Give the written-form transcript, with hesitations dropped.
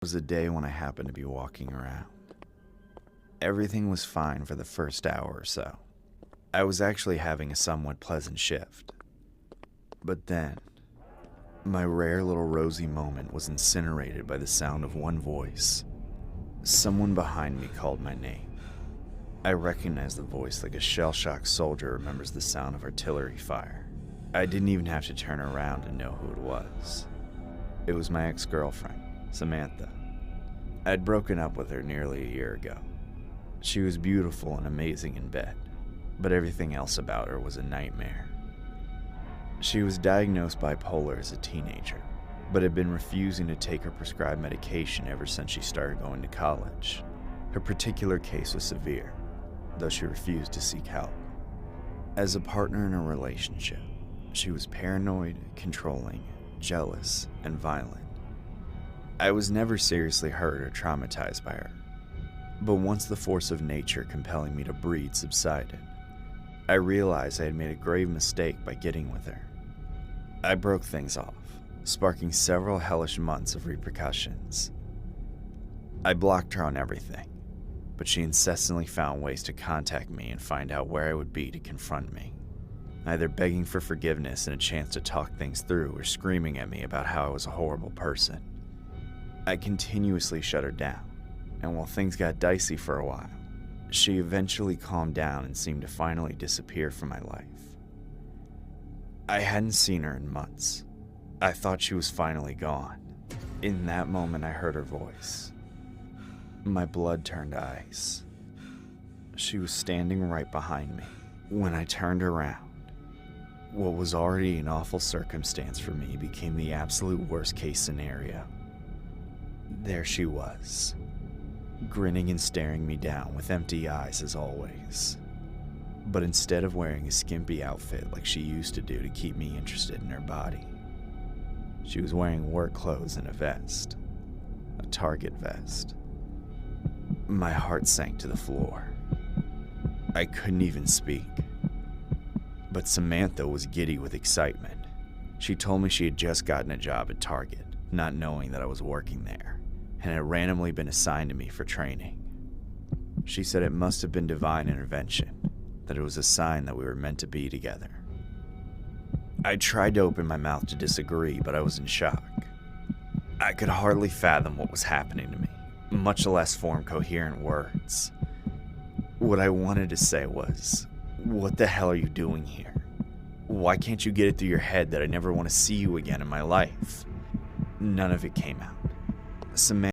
was a day when I happened to be walking around. Everything was fine for the first hour or so. I was actually having a somewhat pleasant shift. But then, my rare little rosy moment was incinerated by the sound of one voice. Someone behind me called my name. I recognized the voice like a shell-shocked soldier remembers the sound of artillery fire. I didn't even have to turn around to know who it was. It was my ex-girlfriend, Samantha. I'd broken up with her nearly a year ago. She was beautiful and amazing in bed, but everything else about her was a nightmare. She was diagnosed bipolar as a teenager, but had been refusing to take her prescribed medication ever since she started going to college. Her particular case was severe, though she refused to seek help. As a partner in a relationship, she was paranoid, controlling, jealous, and violent. I was never seriously hurt or traumatized by her, but once the force of nature compelling me to breed subsided, I realized I had made a grave mistake by getting with her. I broke things off, sparking several hellish months of repercussions. I blocked her on everything, but she incessantly found ways to contact me and find out where I would be to confront me, either begging for forgiveness and a chance to talk things through or screaming at me about how I was a horrible person. I continuously shut her down, and while things got dicey for a while, she eventually calmed down and seemed to finally disappear from my life. I hadn't seen her in months. I thought she was finally gone. In that moment, I heard her voice. My blood turned ice. She was standing right behind me. When I turned around, what was already an awful circumstance for me became the absolute worst-case scenario. There she was, grinning and staring me down with empty eyes as always. But instead of wearing a skimpy outfit like she used to do to keep me interested in her body, she was wearing work clothes and a vest, a Target vest. My heart sank to the floor. I couldn't even speak. But Samantha was giddy with excitement. She told me she had just gotten a job at Target, not knowing that I was working there, and had randomly been assigned to me for training. She said it must have been divine intervention, that it was a sign that we were meant to be together. I tried to open my mouth to disagree, but I was in shock. I could hardly fathom what was happening to me, much less form coherent words. What I wanted to say was, "What the hell are you doing here? Why can't you get it through your head that I never want to see you again in my life?" None of it came out. Samantha